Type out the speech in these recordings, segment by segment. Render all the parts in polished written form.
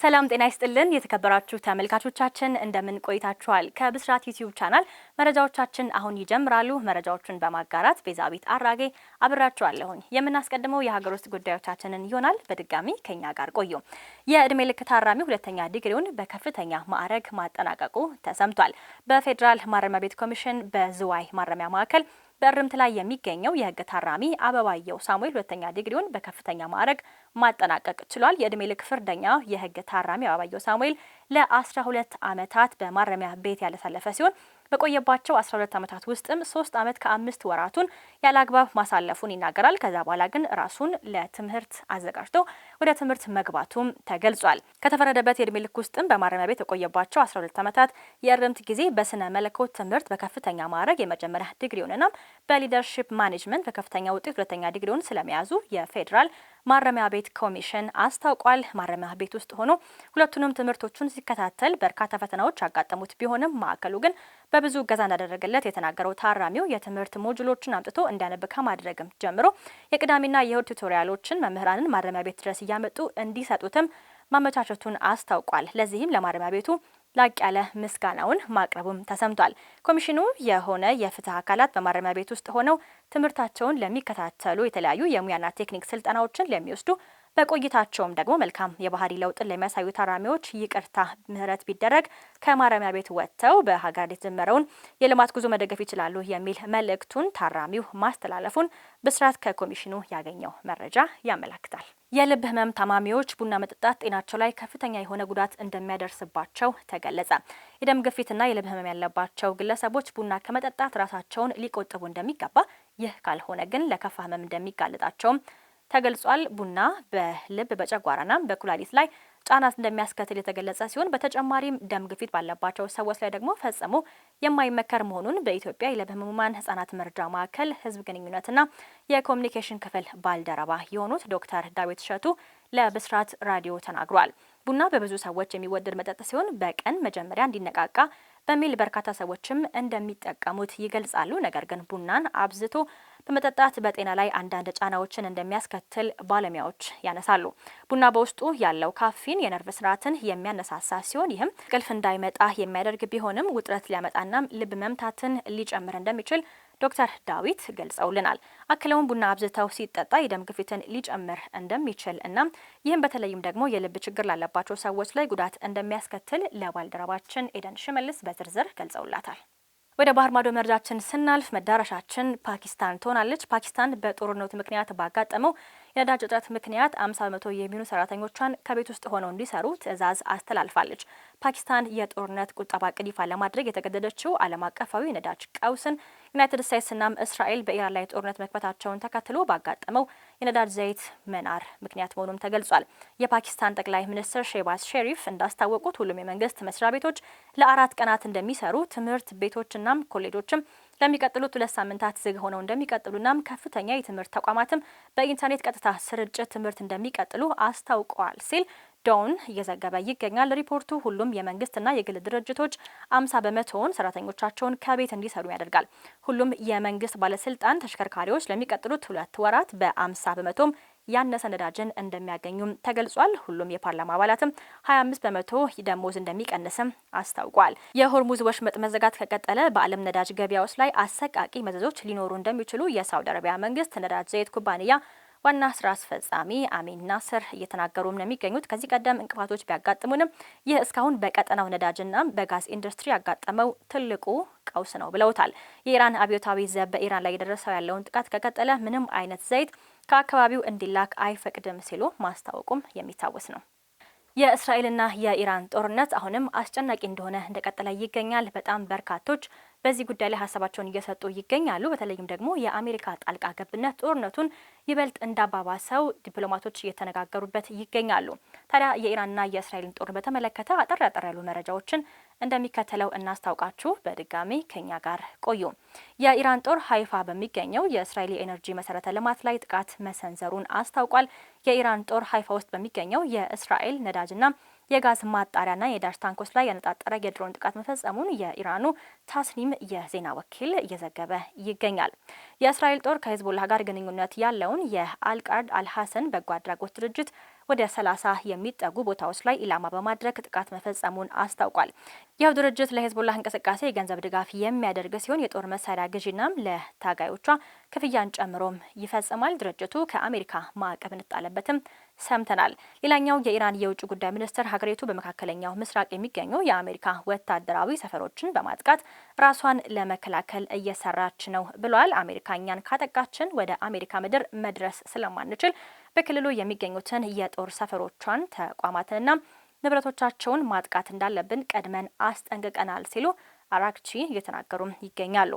ሰላም ጤና ይስጥልን የተከበራችሁ ተመልካቾቻችን እንደምን ቆይታችኋል? ከብስራት ዩቲዩብ ቻናል መረጃዎቻችን አሁን ይጀምራሉ። መረጃዎቹን በማጋራት ቤዛዊት አራጌ አብራችኋለሁኝ። የምናስቀድመው የሀገር ውስጥ ጉዳዮቻችንን ይሆናል። በድጋሚ ከኛ ጋር ቆዩ። የእድሜ ልክ ታራሚ ሁለተኛ ዲግሪውን በከፍተኛ ማዕረግ ማጠናቀቁ ተሰምቷል። በፌዴራል ማረሚያ ቤት ኮሚሽን በዝዋይ ማረሚያ ማዕከል በእርምት ላይ የሚገኘው የህግ ታራሚ አበባየው ሳሙኤል ሁለተኛ ዲግሪውን በከፍተኛ ማዕረግ ማጠናቀቅ ችሏል። የእድሜ ልክ ፍርደኛ የህግ ታራሚ አበባየው ሳሙኤል ለ12 ዓመታት በማረሚያ ቤት ያለሳለፈ ሲሆን በቆየባቸው 12 ዓመታት ውስጥም 3 ዓመት ከ5 ወራቱን ያለአግባብ ማሳለፉን ይናገራል። ከዛ በኋላ ግን ራሱን ለትምህርት አዘጋጅቶ ወደ ትምህርት መግባቱም ተገልጿል። ከተፈረደበት የእድሜ ልክ ውስጥም በማረሚያ ቤት የቆየባቸው 12 ዓመታት የእርምት ጊዜ በስነ መለኮት ትምህርት በከፍተኛ ማዕረግ የመጀመሪያ ዲግሪውንና በሊደርሺፕ ማኔጅመንት በከፍተኛ ውጤት ሁለተኛ ዲግሪውን ስለመያዙ የፌዴራል ማረሚያ ቤት ኮሚሽን አስታውቋል። ማረሚያ ቤት ውስጥ ሆኖ ሁለቱንም ትምህርቶቹን ሲከታተል በርካታ ፈተናዎች ያጋጠሙት ቢሆንም ማዕከሉ ግን በብዙ እገዛ እንዳደረገለት የተናገረው ታራሚው የትምህርት ሞጁሎችን አምጥቶ እንዲያነብ ከማድረግም ጀምሮ የቅዳሜና የእሁድ ቱቶሪያሎችን መምህራንን ማረሚያ ቤት ድረስ እያመጡ እንዲሰጡትም ማመቻቸቱን አስታውቋል። ለዚህም ለማረሚያ ቤቱ ላቅ ያለ ምስጋናውን ማቅረቡም ተሰምቷል። ኮሚሽኑ የሆነ የፍትህ አካላት በማረሚያ ቤት ውስጥ ሆነው ትምህርታቸውን ለሚከታተሉ የተለያዩ የሙያና ቴክኒክ ስልጠናዎችን ለሚወስዱ በቆይታቸውም ደግሞ መልካም የባህሪ ለውጥን ለሚያሳዩ ታራሚዎች ይቅርታ ምህረት ቢደረግ ከማረሚያ ቤት ወጥተው በሀገር የተጀመረውን የልማት ጉዞ መደገፍ ይችላሉ የሚል መልእክቱን ታራሚው ማስተላለፉን ብስራት ከኮሚሽኑ ያገኘው መረጃ ያመለክታል። የልብ ህመም ታማሚዎች ቡና መጠጣት ጤናቸው ላይ ከፍተኛ የሆነ ጉዳት እንደሚያደርስባቸው ተገለጸ። የደም ግፊትና የልብ ህመም ያለባቸው ግለሰቦች ቡና ከመጠጣት ራሳቸውን ሊቆጥቡ እንደሚገባ፣ ይህ ካልሆነ ግን ለከፋ ህመም እንደሚጋለጣቸውም ተገልጿል። ቡና በልብ በጨጓራና በኩላሊት ላይ ጫና እንደሚያስከትል የተገለጸ ሲሆን በተጨማሪም ደም ግፊት ባለባቸው ሰዎች ላይ ደግሞ ፈጽሞ የማይመከር መሆኑን በኢትዮጵያ የልብ ህሙማን ህጻናት መርጃ ማዕከል ህዝብ ግንኙነትና የኮሚኒኬሽን ክፍል ባልደረባ የሆኑት ዶክተር ዳዊት እሸቱ ለብስራት ራዲዮ ተናግሯል። ቡና በብዙ ሰዎች የሚወደድ መጠጥ ሲሆን በቀን መጀመሪያ እንዲነቃቃ በሚል በርካታ ሰዎችም እንደሚጠቀሙት ይገልጻሉ። ነገር ግን ቡናን አብዝቶ በመጠጣት በጤና ላይ አንዳንድ ጫናዎችን እንደሚያስከትል ባለሙያዎች ያነሳሉ። ቡና በውስጡ ያለው ካፊን የነርቭ ስርዓትን የሚያነሳሳ ሲሆን ይህም እንቅልፍ እንዳይመጣ የሚያደርግ ቢሆንም ውጥረት ሊያመጣና ልብ መምታትን ሊጨምር እንደሚችል ዶክተር ዳዊት ገልጸውልናል። አክለውም ቡና አብዝተው ሲጠጣ የደም ግፊትን ሊጨምር እንደሚችል እና ይህም በተለይም ደግሞ የልብ ችግር ላለባቸው ሰዎች ላይ ጉዳት እንደሚያስከትል ለባልደረባችን ኤደን ሽመልስ በዝርዝር ገልጸውላታል። ወደ ባህር ማዶ መረጃችን ስናልፍ መዳረሻችን ፓኪስታን ትሆናለች። ፓኪስታን በጦርነቱ ምክንያት ባጋጠመው የነዳጅ እጥረት ምክንያት 50% የሚሆኑ ሰራተኞቿን ከቤት ውስጥ ሆነው እንዲሰሩ ትዕዛዝ አስተላልፋለች። ፓኪስታን የጦርነት ቁጠባ ዕቅድ ይፋ ለማድረግ የተገደደችው ዓለም አቀፋዊ የነዳጅ ቀውስን ዩናይትድ ስቴትስና እስራኤል በኢራን ላይ ጦርነት መክፈታቸውን ተከትሎ ባጋጠመው የነዳጅ ዘይት መናር ምክንያት መሆኑም ተገልጿል። የፓኪስታን ጠቅላይ ሚኒስትር ሼህባዝ ሸሪፍ እንዳስታወቁት ሁሉም የመንግስት መስሪያ ቤቶች ለ4 ቀናት እንደሚሰሩ፣ ትምህርት ቤቶችና ኮሌጆችም ለሚቀጥሉት 2 ሳምንታት ዝግ ሆነው እንደሚቀጥሉና ከፍተኛ የትምህርት ተቋማትም በኢንተርኔት ቀጥታ ስርጭት ትምህርት እንደሚቀጥሉ አስታውቀዋል ሲል ዶን እየዘገበ ይገኛል። ሪፖርቱ ሁሉም የመንግስትና የግል ድርጅቶች 50% ሰራተኞቻቸውን ከቤት እንዲሰሩ ያደርጋል። ሁሉም የመንግስት ባለስልጣን ተሽከርካሪዎች ለሚቀጥሉት 2 ወራት በ50% ያነሰ ነዳጅን እንደሚያገኙም ተገልጿል። ሁሉም የፓርላማ አባላትም 25% ደሞዝ እንደሚቀንስም አስታውቋል። የሆርሙዝ ወሽመጥ መዘጋት ከቀጠለ በዓለም ነዳጅ ገበያዎች ላይ አሰቃቂ መዘዞች ሊኖሩ እንደሚችሉ የሳውዲ አረቢያ መንግስት ነዳጅ ዘይት ኩባንያ ዋና ስራ አስፈጻሚ አሚን ናስር እየተናገሩም ነው የሚገኙት። ከዚህ ቀደም እንቅፋቶች ቢያጋጥሙንም ይህ እስካሁን በቀጠናው ነዳጅና በጋዝ ኢንዱስትሪ ያጋጠመው ትልቁ ቀውስ ነው ብለውታል። የኢራን አብዮታዊ ዘብ በኢራን ላይ የደረሰው ያለውን ጥቃት ከቀጠለ ምንም አይነት ዘይት ከአካባቢው እንዲላክ አይፈቅድም ሲሉ ማስታወቁም የሚታወስ ነው። የእስራኤልና የኢራን ጦርነት አሁንም አስጨናቂ እንደሆነ እንደቀጠለ ይገኛል። በጣም በርካቶች በዚህ ጉዳይ ላይ ሀሳባቸውን እየሰጡ ይገኛሉ። በተለይም ደግሞ የአሜሪካ ጣልቃ ገብነት ጦርነቱን ይበልጥ እንዳባባሰው ዲፕሎማቶች እየተነጋገሩበት ይገኛሉ። ታዲያ የኢራንና የእስራኤልን ጦር በተመለከተ አጠር ያሉ መረጃዎችን እንደሚከተለው እናስታውቃችሁ። በድጋሚ ከኛ ጋር ቆዩ። የኢራን ጦር ሀይፋ በሚገኘው የእስራኤል የኤነርጂ መሰረተ ልማት ላይ ጥቃት መሰንዘሩን አስታውቋል። የኢራን ጦር ሀይፋ ውስጥ በሚገኘው የእስራኤል ነዳጅና የጋዝ ማጣሪያና የነዳጅ ታንኮች ላይ ያነጣጠረ የድሮን ጥቃት መፈጸሙን የኢራኑ ታስኒም የዜና ወኪል እየዘገበ ይገኛል። የእስራኤል ጦር ከሂዝቦላህ ጋር ግንኙነት ያለውን የአልቃድ አልሐሰን በጎ አድራጎት ድርጅት ወደ 30 የሚጠጉ ቦታዎች ላይ ኢላማ በማድረግ ጥቃት መፈጸሙን አስታውቋል። ይህ ድርጅት ለሂዝቦላህ እንቅስቃሴ የገንዘብ ድጋፍ የሚያደርግ ሲሆን የጦር መሳሪያ ግዢናም ለታጋዮቿ ክፍያን ጨምሮም ይፈጽማል። ድርጅቱ ከአሜሪካ ማዕቀብ እንጣለበትም ሰምተናል። ሌላኛው የኢራን የውጭ ጉዳይ ሚኒስትር ሀገሪቱ በመካከለኛው ምስራቅ የሚገኙ የአሜሪካ ወታደራዊ ሰፈሮችን በማጥቃት ራሷን ለመከላከል እየሰራች ነው ብሏል። አሜሪካ እኛን ካጠቃችን ወደ አሜሪካ ምድር መድረስ ስለማንችል በክልሉ የሚገኙትን የጦር ሰፈሮቿን ተቋማትንና ንብረቶቻቸውን ማጥቃት እንዳለብን ቀድመን አስጠንቅቀናል ሲሉ አራክቺ እየተናገሩ ይገኛሉ።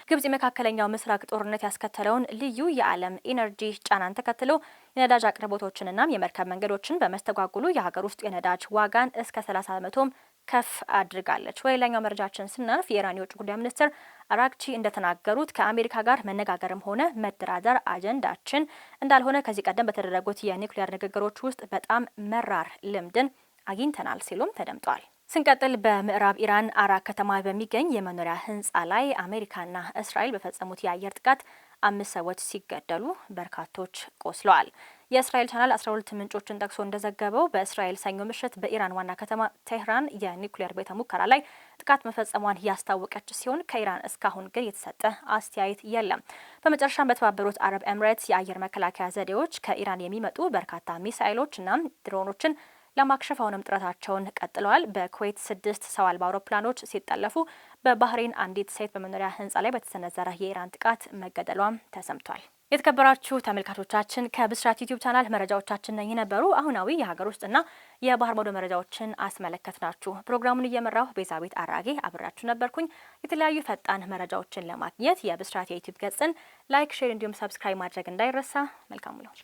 ግብጽ የመካከለኛው ምስራቅ ጦርነት ያስከተለውን ልዩ የዓለም ኢነርጂ ጫናን ተከትሎ የነዳጅ አቅርቦቶችንና የመርከብ መንገዶችን በመስተጓጉሉ የሀገር ውስጥ የነዳጅ ዋጋን እስከ 30% ከፍ አድርጋለች። ወሌላኛው መረጃችን ስናልፍ የኢራን የውጭ ጉዳይ ሚኒስትር አራክቺ እንደተናገሩት ከአሜሪካ ጋር መነጋገርም ሆነ መደራደር አጀንዳችን እንዳልሆነ ከዚህ ቀደም በተደረጉት የኒውክሌር ንግግሮች ውስጥ በጣም መራር ልምድን አግኝተናል ሲሉም ተደምጧል። ስንቀጥል በምዕራብ ኢራን አራ ከተማ በሚገኝ የመኖሪያ ህንጻ ላይ አሜሪካና እስራኤል በፈጸሙት የአየር ጥቃት 5 ሰዎች ሲገደሉ በርካቶች ቆስለዋል። የእስራኤል ቻናል 12 ምንጮችን ጠቅሶ እንደዘገበው በእስራኤል ሰኞ ምሽት በኢራን ዋና ከተማ ቴህራን የኒውክሌር ቤተ ሙከራ ላይ ጥቃት መፈጸሟን ያስታወቀች ሲሆን ከኢራን እስካሁን ግን የተሰጠ አስተያየት የለም። በመጨረሻም በተባበሩት አረብ ኤምሬትስ የአየር መከላከያ ዘዴዎች ከኢራን የሚመጡ በርካታ ሚሳኤሎችና ድሮኖችን ለማክሸፍ አሁንም ጥረታቸውን ቀጥለዋል። በኩዌት 6 ሰው አልባ አውሮፕላኖች ሲጠለፉ፣ በባህሬን አንዲት ሴት በመኖሪያ ህንጻ ላይ በተሰነዘረ የኢራን ጥቃት መገደሏም ተሰምቷል። የተከበራችሁ ተመልካቾቻችን ከብስራት ዩቲዩብ ቻናል መረጃዎቻችን ነበሩ። አሁናዊ የሀገር ውስጥና የባህር ማዶ መረጃዎችን አስመለከትናችሁ። ፕሮግራሙን እየመራሁ ቤዛቤት አራጌ አብራችሁ ነበርኩኝ። የተለያዩ ፈጣን መረጃዎችን ለማግኘት የብስራት የዩቲዩብ ገጽን ላይክ፣ ሼር እንዲሁም ሰብስክራይብ ማድረግ እንዳይረሳ። መልካም ነው።